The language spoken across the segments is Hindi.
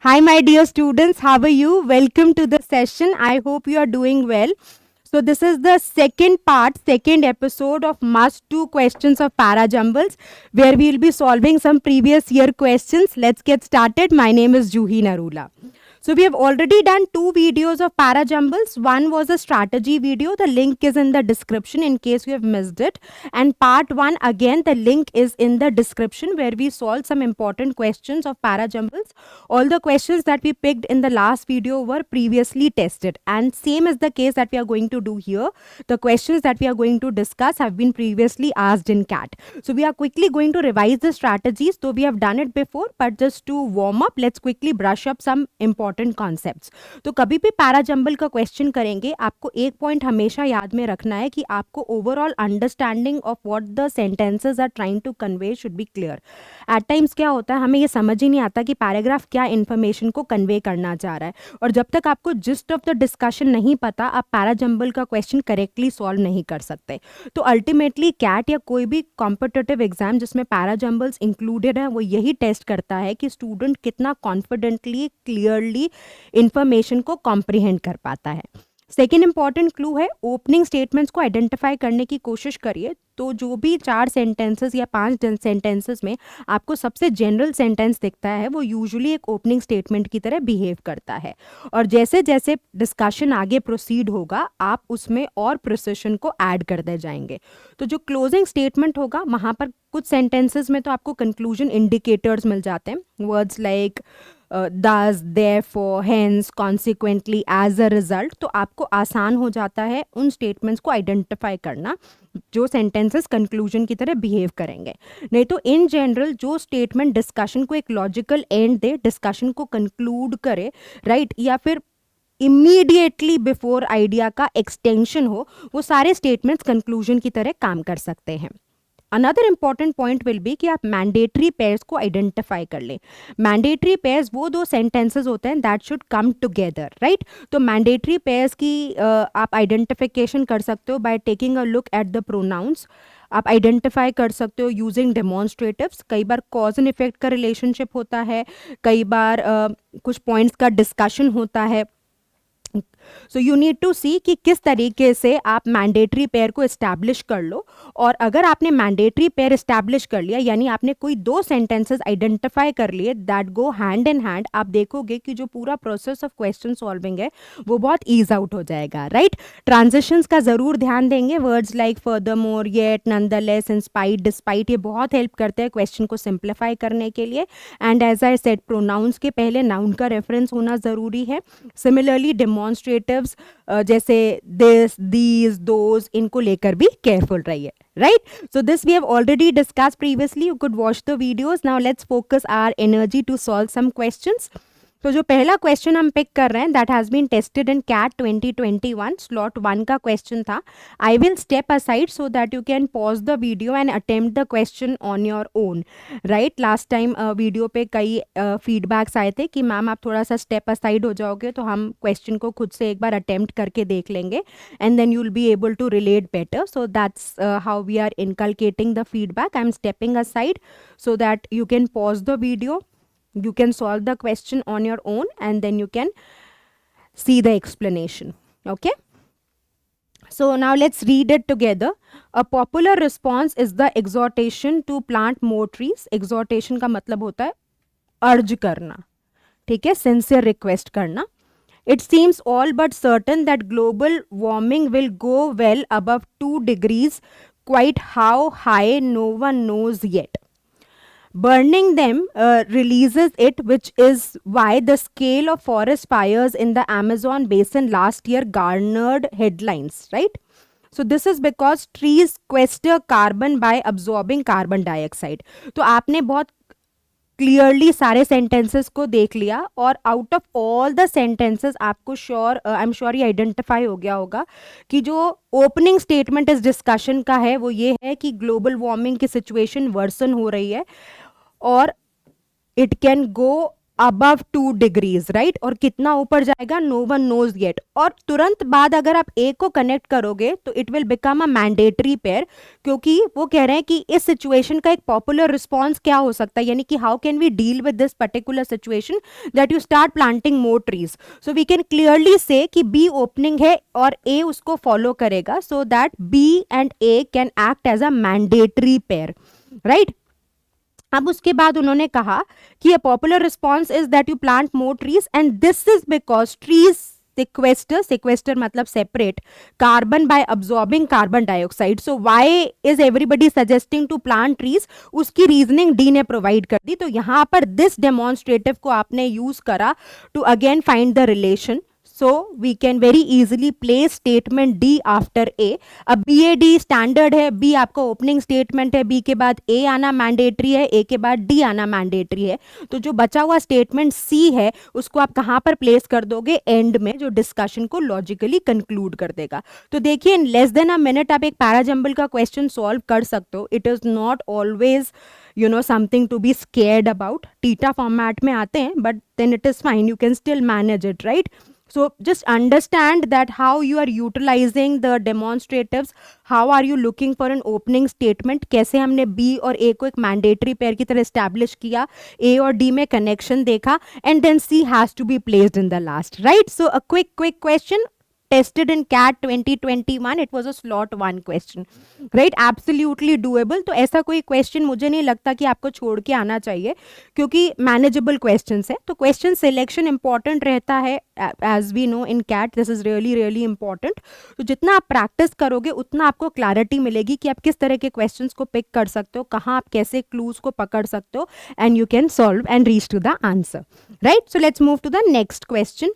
Hi, my dear students. How are you? Welcome to the session. I hope you are doing well. So, this is the second episode of Must Do Questions of Parajumbles, where we'll be solving some previous year questions. Let's get started. My name is Juhi Narula. So we have already done two videos of Parajumbles. One was a strategy video. The link is in the description in case you have missed it. And part one, again, the link is in the description where we solved some important questions of Parajumbles. All the questions that we picked in the last video were previously tested. And same is the case that we are going to do here. The questions that we are going to discuss have been previously asked in CAT. So we are quickly going to revise the strategies, though we have done it before, but just to warm up, let's quickly brush up some important concepts. तो कभी भी पैराजंबल का क्वेश्चन करेंगे, आपको एक पॉइंट हमेशा याद में रखना है कि आपको overall understanding of what the sentences are trying to convey should be clear. At times क्या होता है, हमें ये समझ ही नहीं आता कि पैराग्राफ क्या इन्फॉर्मेशन को कन्वे करना चाह रहा है, और जब तक आपको जिस्ट ऑफ द डिस्कशन नहीं पता, आप पैराजंबल का क्वेश्चन करेक्टली सॉल्व नहीं कर सकते. तो अल्टीमेटली कैट या कोई भी कॉम्पिटिटिव एग्जाम जिसमें पैराजंबल्स इंक्लूडेड है, वो यही टेस्ट करता है कि स्टूडेंट कितना कॉन्फिडेंटली क्लियरली इंफॉर्मेशन को कॉम्प्रिहेंड कर पाता है. सेकेंड इंपॉर्टेंट क्लू है, ओपनिंग स्टेटमेंट्स को आइडेंटिफाई करने की कोशिश करिए. तो जो भी 4 सेंटेंसेस या 5 सेंटेंसेस में आपको सबसे जनरल सेंटेंस दिखता है, वो यूजुअली एक ओपनिंग स्टेटमेंट की तरह बिहेव करता है. और जैसे जैसे डिस्कशन आगे प्रोसीड होगा, आप उसमें और प्रिसिशन को ऐड करते जाएंगे. तो जो क्लोजिंग स्टेटमेंट होगा, वहाँ पर कुछ सेंटेंसेस में तो आपको कंक्लूजन इंडिकेटर्स मिल जाते हैं. Words like thus, therefore, hence, consequently, as a result. तो आपको आसान हो जाता है उन स्टेटमेंट्स को आइडेंटिफाई करना जो सेंटेंसेस कंक्लूजन की तरह बिहेव करेंगे. नहीं तो इन जनरल जो स्टेटमेंट डिस्कशन को एक लॉजिकल एंड दे, डिस्कशन को कंक्लूड करे, राइट, या फिर इमीडिएटली बिफोर आइडिया का एक्सटेंशन हो, वो सारे स्टेटमेंट्स कंक्लूजन की तरह काम कर सकते हैं. Another important point will be कि आप मैंडेटरी पेयर्स को आइडेंटिफाई कर लें. मैंडेटरी पेयर्स वो दो सेंटेंसेस होते हैं that should come together, right. तो मैंडेटरी पेयर्स की आप आइडेंटिफिकेशन कर सकते हो by taking a look at the pronounce. आप आइडेंटिफाई कर सकते हो यूजिंग डेमोन्स्ट्रेटिव्स. कई बार कॉज एंड इफेक्ट का रिलेशनशिप होता है, कई बार कुछ पॉइंट्स का डिस्कशन होता है. सो यू नीड टू सी कि किस तरीके से आप मैंडेटरी पेयर को इस्टेब्लिश कर लो. और अगर आपने मैंडेटरी पेयर इस्टेब्लिश कर लिया, यानी आपने कोई 2 सेंटेंसेस आइडेंटिफाई कर लिए that go hand in hand, आप देखोगे कि जो पूरा प्रोसेस ऑफ क्वेश्चन सॉल्विंग है वो बहुत ईज आउट हो जाएगा, राइट. ट्रांजिशंस का ज़रूर ध्यान देंगे. Words like furthermore, yet, nonetheless, in spite, despite, ये बहुत हेल्प करते हैं क्वेश्चन को सिंप्लीफाई करने के लिए. And as I said, pronouns के पहले नाउन का रेफरेंस होना ज़रूरी है. सिमिलरली डेमोन्स्ट्रेटिव्स जैसे दिस, दीज, दोज, इनको लेकर भी केयरफुल रहिए, right. So this we have already discuss previously. You could watch the videos. Now let's focus our energy to solve some questions. तो जो पहला क्वेश्चन हम पिक कर रहे हैं that has been tested in CAT 2021, slot 1 का क्वेश्चन था. I will step aside so that you can pause the video and attempt the question on your own, right. Last time video पे कई फीडबैक्स आए थे कि मैम आप थोड़ा सा स्टेप असाइड हो जाओगे तो हम क्वेश्चन को खुद से एक बार अटेम्प्ट करके देख लेंगे and then you will be able to relate better. So that's how we are inculcating the feedback. I am stepping aside so that you can pause the video, you can solve the question on your own, and then you can see the explanation. Okay, so now let's read it together. A popular response is the exhortation to plant more trees. Exhortation का मतलब होता है अर्ज करना, ठीक है, sincere request करना. It seems all but certain that global warming will go well above 2 degrees. Quite how high, no one knows yet. Burning them releases it, which is why the scale of forest fires in the Amazon basin last year garnered headlines, right? So this is because trees sequester carbon by absorbing carbon dioxide. तो आपने बहुत क्लियरली सारे सेंटेंसेस को देख लिया और out of all the sentences आपको आई एम श्योर ये आइडेंटिफाई हो गया होगा कि जो ओपनिंग स्टेटमेंट इस डिस्कशन का है वो ये है कि ग्लोबल वार्मिंग की सिचुएशन वर्सन हो रही है और it can go above 2 degrees, right? और कितना ऊपर जाएगा, no one knows yet. और तुरंत बाद अगर आप A को कनेक्ट करोगे तो it will become a mandatory pair, क्योंकि वो कह रहे हैं कि इस सिचुएशन का एक पॉपुलर रिस्पॉन्स क्या हो सकता है, यानी कि how can we deal with this particular situation that you start planting more trees. So we can clearly say कि B ओपनिंग है और A उसको फॉलो करेगा, so that B and A can act as a mandatory pair, right. अब उसके बाद उन्होंने कहा कि a popular response is that you plant more trees and this is because trees sequester मतलब separate carbon by absorbing carbon dioxide. So why is everybody suggesting to plant trees? उसकी रीजनिंग डी ने प्रोवाइड कर दी. तो यहाँ पर दिस डेमोन्स्ट्रेटिव को आपने यूज करा to again find the relation. So we can very easily place statement D after A. अब BAD स्टैंडर्ड है, B आपका ओपनिंग स्टेटमेंट है, B के बाद A आना मैंडेटरी है, A के बाद D आना मैंडेटरी है. तो जो बचा हुआ स्टेटमेंट C है उसको आप कहाँ पर प्लेस कर दोगे, एंड में, जो डिस्कशन को लॉजिकली कंक्लूड कर देगा. तो देखिए in less than a minute आप एक पैराजम्बल का क्वेश्चन सॉल्व कर सकते हो. It is not always something to be scared about. TITA format में आते हैं but then it is fine, you can still manage it, right. So just understand that how you are utilizing the demonstratives, how are you looking for an opening statement, कैसे हमने B और A को एक mandatory pair की तरह establish किया, A और D में connection देखा, and then C has to be placed in the last, right? So a quick question tested in CAT 2021, it was a slot 1 question, right? Absolutely doable. तो ऐसा कोई क्वेश्चन मुझे नहीं लगता कि आपको छोड़ के आना चाहिए, क्योंकि मैनेजेबल क्वेश्चंस है. तो क्वेश्चन सिलेक्शन इंपॉर्टेंट रहता है, as we know in CAT this is really important. तो जितना आप प्रैक्टिस करोगे उतना आपको क्लैरिटी मिलेगी कि आप किस तरह के क्वेश्चंस को पिक कर सकते हो, कहाँ आप कैसे क्लूज को पकड़ सकते हो, and you can solve and reach to the answer, right. So let's move to the next question.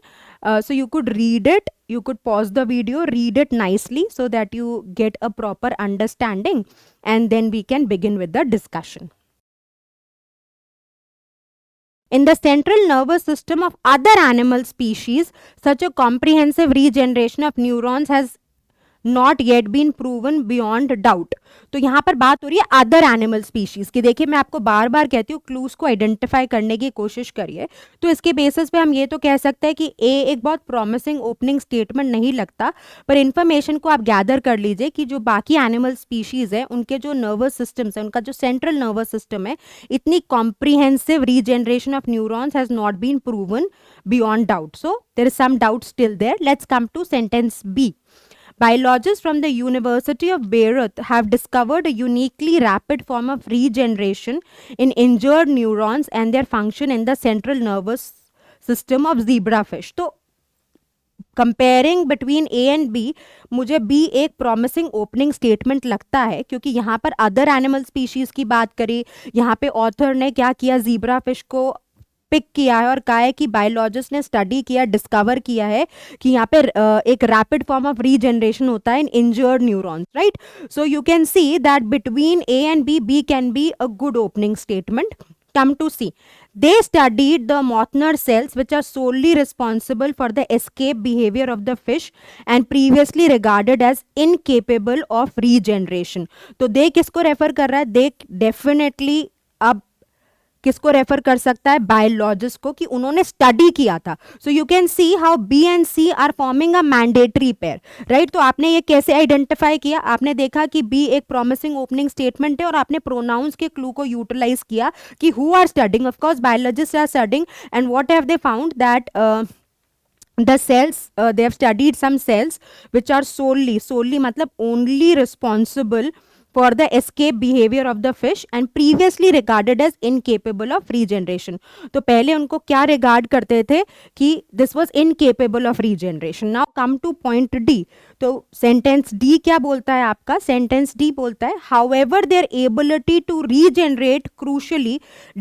So you could read it, you could pause the video, read it nicely so that you get a proper understanding, and then we can begin with the discussion. In the central nervous system of other animal species, such a comprehensive regeneration of neurons has not yet been proven beyond doubt. तो यहाँ पर बात हो रही है अदर एनिमल स्पीशीज की. देखिए मैं आपको बार बार कहती हूँ क्लूज को आइडेंटिफाई करने की कोशिश करिए. तो इसके बेसिस पे हम ये तो कह सकते हैं कि ए एक बहुत प्रॉमिसिंग ओपनिंग स्टेटमेंट नहीं लगता, पर इन्फॉर्मेशन को आप गैदर कर लीजिए कि जो बाकी एनिमल स्पीशीज है उनके जो नर्वस सिस्टम्स है, उनका जो सेंट्रल नर्वस सिस्टम है, इतनी comprehensive regeneration of neurons has not been proven beyond doubt. So there is some doubt still there. Let's come to sentence B. Biologists from the University of Beirut have discovered a uniquely rapid form of regeneration in injured neurons and their function in the central nervous system of zebrafish. तो comparing between A and B, मुझे बी एक प्रॉमिसिंग ओपनिंग स्टेटमेंट लगता है, क्योंकि यहाँ पर अदर एनिमल स्पीशीज की बात करी. यहाँ पे ऑथर ने क्या किया, जीब्रा फिश को पिक किया है और कहा है कि बायोलॉजिस्ट ने स्टडी किया, डिस्कवर किया है कि यहाँ पे एक रैपिड फॉर्म ऑफ रीजनरेशन होता है in injured neurons, right. So you can see that between A and B, B can be a good opening statement. Come to C. They studied the Mothner cells which are solely responsible for the escape behavior of the fish and previously regarded as incapable of regeneration. तो they किसको रेफर कर रहा है, they definitely अब किसको रेफर कर सकता है, बायोलॉजिस्ट को, कि उन्होंने स्टडी किया था. So you can see how B and C are forming a mandatory pair, right. तो आपने ये कैसे आइडेंटिफाई किया, आपने देखा कि बी एक प्रॉमिसिंग ओपनिंग स्टेटमेंट है और आपने प्रोनाउंस के क्लू को यूटिलाइज किया कि who are studying. Of course biologists are studying, and what have they found that the cells, they have studied some cells which are solely मतलब only responsible for the escape behavior of the fish and previously regarded as incapable of regeneration. तो पहले उनको क्या regard करते थे कि this was incapable of regeneration. Now come to point D. तो sentence D क्या बोलता है आपका, sentence D बोलता है however their ability to regenerate crucially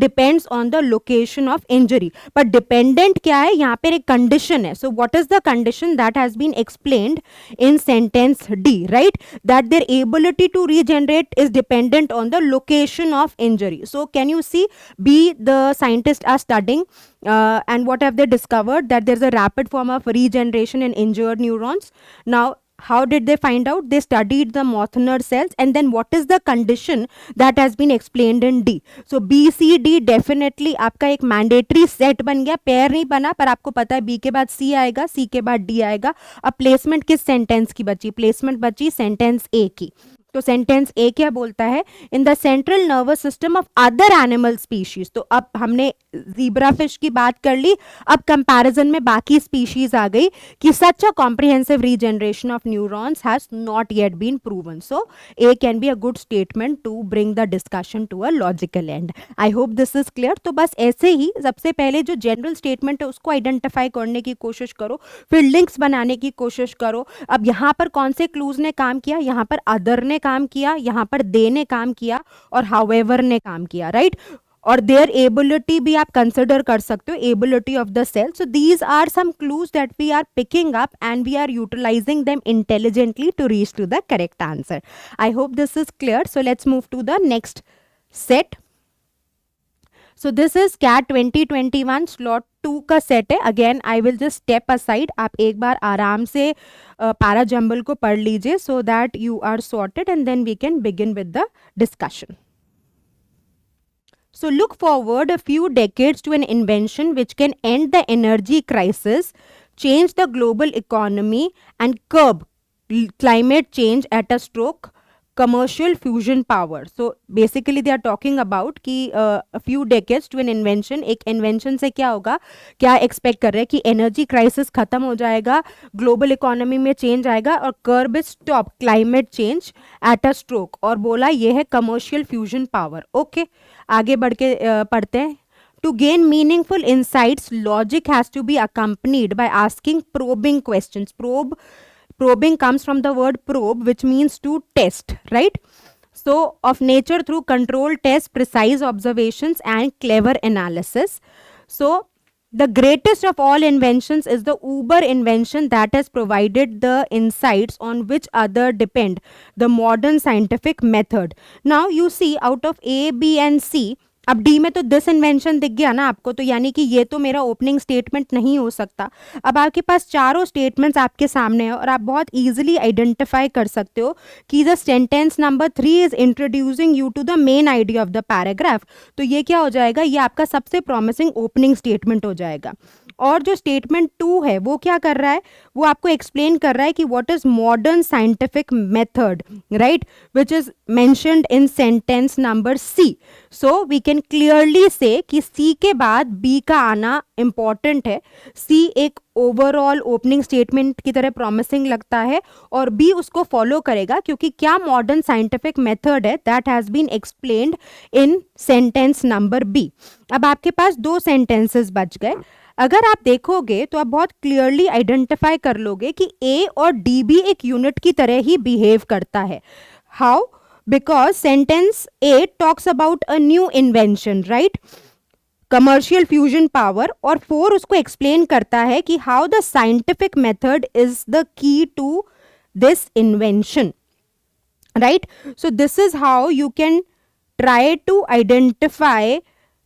depends on the location of injury. but dependent क्या है, यहाँ पर एक condition है. so what is the condition that has been explained in sentence D, right? that their ability to regenerate is dependent on the location of injury. So can you see, B, the scientists are studying and what have they discovered, that there's a rapid form of regeneration in injured neurons. Now how did they find out? They studied the Mothner cells, and then what is the condition that has been explained in D. So B C D definitely आपका एक mandatory set बन गया, pair नहीं बना, पर आपको पता है B के बाद C आएगा, C के बाद D आएगा. अब placement किस sentence की बची? placement बची sentence A की. तो सेंटेंस ए क्या बोलता है? In the central nervous system of other animal species. तो अब हमने ज़ीब्रा फिश की बात कर ली, अब कंपैरिजन में बाकी स्पीशीज आ गई कि such a comprehensive regeneration of neurons has not yet been proven. So A can be a good statement to bring the discussion to a logical end. I hope this is clear. तो बस ऐसे ही सबसे पहले जो जनरल स्टेटमेंट है उसको आइडेंटिफाई करने की कोशिश करो, फिर लिंक्स बनाने की कोशिश करो. अब यहाँ पर कौन से क्लूज ने काम किया? यहाँ पर अदर ने काम किया, यहाँ पर दे ने काम किया, और हाउएवर ने काम किया, राइट? और देयर एबिलिटी भी आप कंसिडर कर सकते हो, ability of the cell. So these are some clues that we are picking up and we are utilising them intelligently to reach to the correct answer. I hope this is clear. So let's move to the next set. So this is CAT 2021 slot 2 का सेट है. Again I will just step aside. आप एक बार आराम से पैरा जंबल को पढ़ लीजिए so that you are sorted and then we can begin with the discussion. So look forward a few decades to an invention which can end the energy crisis, change the global economy and curb climate change at a stroke. Commercial fusion power. So basically they are talking about कि a few decades to an invention. एक invention से क्या होगा, क्या expect कर रहे हैं कि energy crisis खत्म हो जाएगा, global economy में change आएगा और curb stop climate change at a stroke. और बोला ये है commercial fusion power. Okay, आगे बढ़ के पढ़ते हैं. To gain meaningful insights, logic has to be accompanied by asking probing questions. Probing comes from the word probe, which means to test, right? So of nature through controlled tests, precise observations and clever analysis. So the greatest of all inventions is the uber invention that has provided the insights on which other depend, the modern scientific method. Now you see, out of A, B and C, अब डी में तो दिस इन्वेंशन दिख गया ना आपको, तो यानी कि ये तो मेरा ओपनिंग स्टेटमेंट नहीं हो सकता. अब आपके पास चारों स्टेटमेंट्स आपके सामने है और आप बहुत इजीली आइडेंटिफाई कर सकते हो कि the sentence number 3 is introducing you to the main idea of the paragraph. तो ये क्या हो जाएगा? ये आपका सबसे प्रॉमिसिंग ओपनिंग स्टेटमेंट हो जाएगा. और जो स्टेटमेंट 2 है वो क्या कर रहा है? वो आपको एक्सप्लेन कर रहा है कि what is modern scientific method, right, which is mentioned in sentence number C. So we can clearly say कि सी के बाद बी का आना इंपॉर्टेंट है. सी एक ओवरऑल ओपनिंग स्टेटमेंट की तरह प्रॉमिसिंग लगता है और बी उसको फॉलो करेगा, क्योंकि क्या मॉडर्न साइंटिफिक मेथड है that has been explained in sentence number B. अब आपके पास 2 सेंटेंसेस बच गए. अगर आप देखोगे तो आप बहुत क्लियरली आइडेंटिफाई कर लोगे कि ए और डी भी एक यूनिट की तरह ही बिहेव करता है. How? Because sentence A talks about a new invention, right, commercial fusion power, और 4 उसको एक्सप्लेन करता है कि how the scientific method is the key to this invention, right. So this is how you can try to identify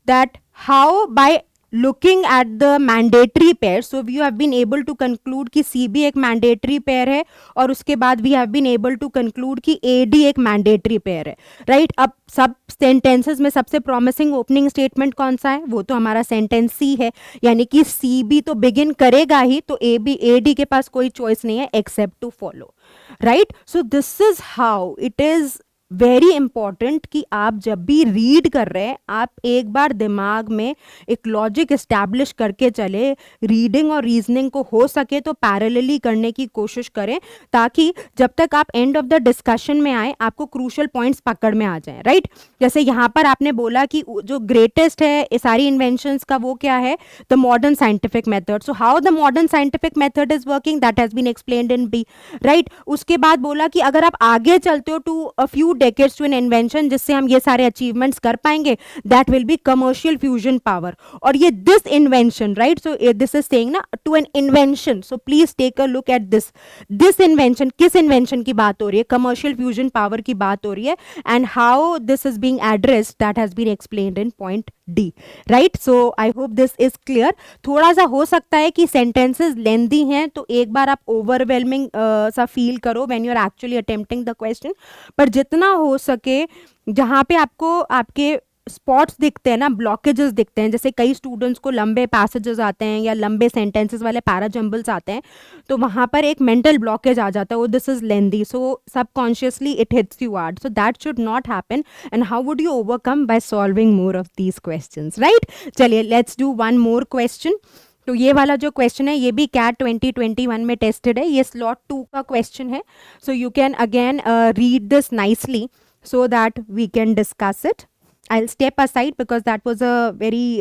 that how by looking at the mandatory pair. So we have been able to conclude कि C भी एक mandatory pair है और उसके बाद we have been able to conclude कि A D एक mandatory pair है, right. अब सब sentences में सबसे promising opening statement कौन सा है? वो तो हमारा sentence C है, यानी कि C भी तो begin करेगा ही, तो A D के पास कोई choice नहीं है except to follow, right. So this is how it is very important कि आप जब भी रीड कर रहे हैं आप एक बार दिमाग में एक लॉजिक इस्टेब्लिश करके चले. रीडिंग और रीजनिंग को हो सके तो पैरेलली करने की कोशिश करें, ताकि जब तक आप एंड ऑफ द डिस्कशन में आए आपको क्रूशल पॉइंट्स पकड़ में आ जाएं, राइट. जैसे यहाँ पर आपने बोला कि जो ग्रेटेस्ट है सारी इन्वेंशंस का वो क्या है? The modern scientific method. So how the modern scientific method is working that has been explained in B, right. उसके बाद बोला कि अगर आप आगे चलते हो to a few decades to an invention जिससे हम ये सारे अचीवमेंट्स कर पाएंगे, that will be commercial fusion power. और ये this invention, right, so this is saying ना to an invention, so please take a look at this invention. किस इन्वेंशन की बात हो रही है? कमर्शियल फ्यूजन पावर की बात हो रही है. And how this is being addressed that has been explained in point D, right. So I hope this is clear. थोड़ा सा हो सकता है कि सेंटेंसेस लेंदी हैं, तो एक बार आप ओवरवेलमिंग सा फील करो when you are actually attempting the question, पर जितना हो सके जहाँ पे आपको आपके स्पॉट्स दिखते हैं ना, ब्लॉकेजेस दिखते हैं, जैसे कई स्टूडेंट्स को लंबे पैसेजेस आते हैं या लंबे सेंटेंसेस वाले पैराजम्बल्स आते हैं, तो वहाँ पर एक मेंटल ब्लॉकेज आ जाता है, वो this is lengthy, so subconsciously it hits you hard, so that should not happen. And how would you overcome? By solving more of these questions, right. चलिए let's do one more question. तो ये वाला जो क्वेश्चन है ये भी कैट 2021 में टेस्टेड है, ये स्लॉट 2 का क्वेश्चन है. सो you can again read this nicely so that we can discuss it. I'll step aside because that was a very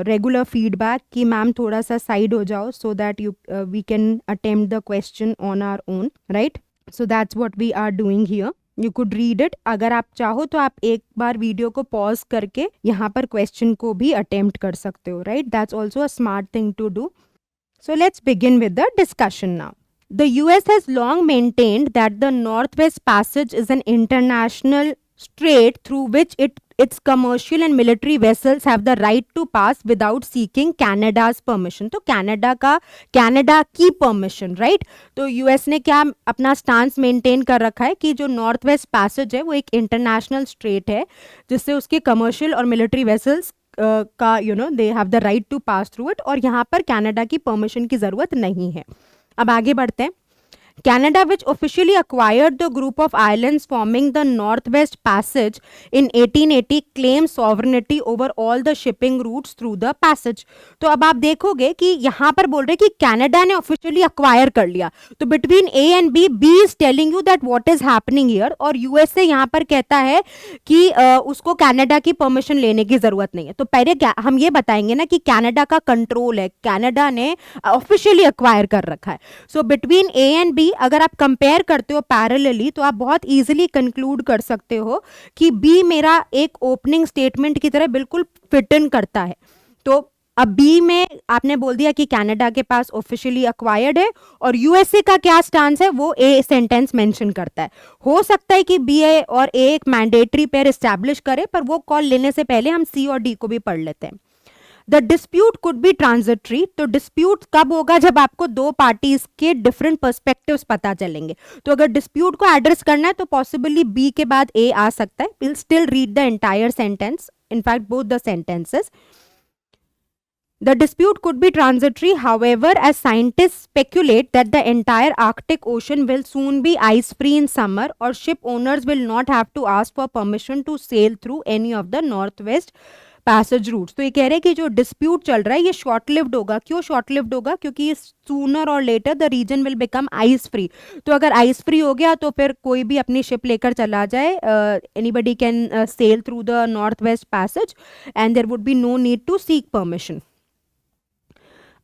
regular feedback कि मैम थोड़ा सा side हो जाओ so that you we can attempt the question on our own, right? So that's what we are doing here. You could read it. अगर आप चाहो तो आप एक बार वीडियो को पॉज करके यहाँ पर क्वेश्चन को भी अटेम्प्ट कर सकते हो, right? That's also a smart thing to do. So let's begin with the discussion now. The US has long maintained that the Northwest Passage is an international strait through which its commercial and military vessels have the right to pass without seeking Canada's permission. तो कनाडा की परमिशन, राइट. तो यूएस ने क्या अपना स्टांस मेंटेन कर रखा है कि जो नॉर्थ वेस्ट पैसेज है वो एक इंटरनेशनल स्ट्रेट है जिससे उसके कमर्शियल और मिलिट्री वेसल्स का they have the right to pass through it, और यहाँ पर कनाडा की परमिशन की ज़रूरत नहीं है. अब आगे बढ़ते हैं. Canada, which officially acquired the group of islands forming the Northwest Passage in 1880, claims sovereignty over all the shipping routes through the passage. तो अब आप देखोगे कि यहाँ पर बोल रहे कि कनाडा ने ऑफिशियली अक्वायर कर लिया, तो between A and B, B is telling you that what is happening here, और यूएसए यहाँ पर कहता है कि उसको कनाडा की परमिशन लेने की जरूरत नहीं है. तो पहले हम ये बताएंगे ना कि कनाडा का कंट्रोल है, कनाडा ने ऑफिशियली अक्वायर कर रखा है. So between A and B अगर आप कंपेयर करते हो पैरेलली, तो आप बहुत इजीली कंक्लूड कर सकते हो कि बी मेरा एक ओपनिंग स्टेटमेंट की तरह बिल्कुल फिट इन करता है. तो अब बी में आपने बोल दिया कि कनाडा के पास ऑफिशियली अक्वायर्ड है, और यूएसए का क्या स्टांस है वो ए सेंटेंस मेंशन करता है. हो सकता है कि बी और ए एक मैंडेटरी पेयर एस्टैब्लिश करे, पर वो कॉल लेने से पहले हम सी और डी को भी पढ़ लेते हैं. The dispute could be transitory. तो डिस्प्यूट कब होगा? जब आपको दो पार्टीज के डिफरेंट पर्सपेक्टिव्स पता चलेंगे. तो अगर डिस्प्यूट को एड्रेस करना है तो पॉसिबली बी के बाद ए आ सकता है. Will still read the entire sentence, in fact both the sentences. The dispute could be transitory, however, as scientists speculate that the entire Arctic Ocean will soon be ice-free in summer, or ship owners will not have to ask for permission to sail through any of the Northwest Passage routes. तो ये कह रहे हैं कि जो डिस्प्यूट चल रहा है ये शॉर्ट लिव्ड होगा. क्यों शॉर्ट लिव्ड होगा? क्योंकि sooner or later the region will become ice free. तो अगर आइस फ्री हो गया तो फिर कोई भी अपनी शिप लेकर चला जाए, anybody can sail through the north west passage and there would be no need to seek permission.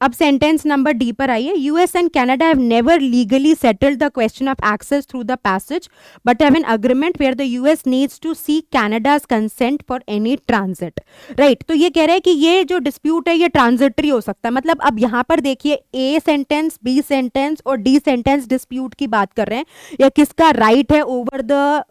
अब सेंटेंस नंबर डी पर आइए. US and Canada have never legally settled the question of access through the passage but have an agreement where the US needs to seek Canada's consent for any transit, right. तो ये कह रहे हैं कि ये जो डिस्प्यूट है ये ट्रांजिटरी हो सकता है. मतलब अब यहाँ पर देखिए ए सेंटेंस, बी सेंटेंस और डी सेंटेंस डिस्प्यूट की बात कर रहे हैं, या किसका राइट है over the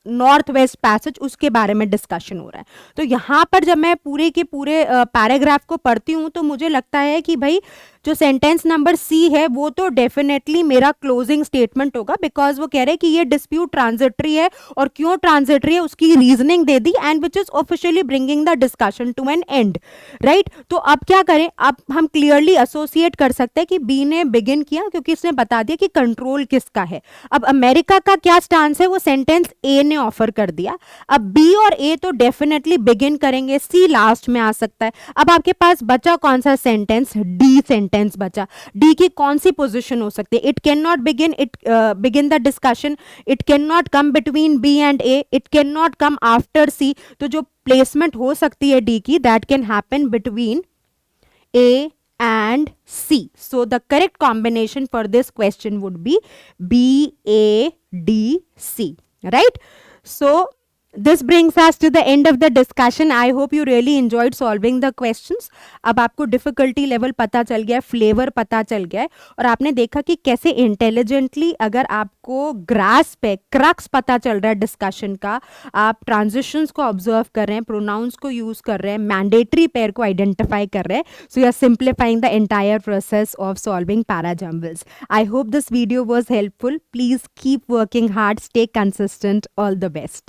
north west passage उसके बारे में डिस्कशन हो रहा है. तो यहाँ पर जब मैं पूरे के पूरे पैराग्राफ को पढ़ती हूँ तो मुझे लगता है कि भाई जो सेंटेंस नंबर सी है वो तो डेफिनेटली मेरा क्लोजिंग स्टेटमेंट होगा, बिकॉज वो कह रहे हैं कि ये डिस्प्यूट ट्रांजिटरी है, और क्यों ट्रांजिटरी है उसकी रीजनिंग दे दी, and which is officially bringing the discussion to an end, right. तो अब क्या करें? अब हम क्लियरली एसोसिएट कर सकते हैं कि बी ने बिगिन किया क्योंकि इसने बता दिया कि कंट्रोल किसका है. अब अमेरिका का क्या स्टांस है वो सेंटेंस ए ने ऑफर कर दिया. अब बी और ए तो डेफिनेटली बिगिन करेंगे, सी लास्ट में आ सकता है. अब आपके पास बचा कौन सा सेंटेंस? डी सेंटेंस बचा. डी की कौन सी पोजीशन हो सकती है? It can not begin the discussion, it can not come between B and A, it can not come after C. तो जो प्लेसमेंट हो सकती है डी की, that can happen between A and C. So the correct combination for this question would be B, A, D, C. Right? So this brings us to the end of the discussion. I hope you really enjoyed solving the questions. अब आपको difficulty level पता चल गया है, flavor पता चल गया है, और आपने देखा कि कैसे intelligently अगर आपको grasp है, crux पता चल रहा है discussion का, आप transitions को observe कर रहे हैं, pronouns को use कर रहे हैं, mandatory pair को identify कर रहे हैं, so you are simplifying the entire process of solving para jumbles. I hope this video was helpful. Please keep working hard, stay consistent. All the best.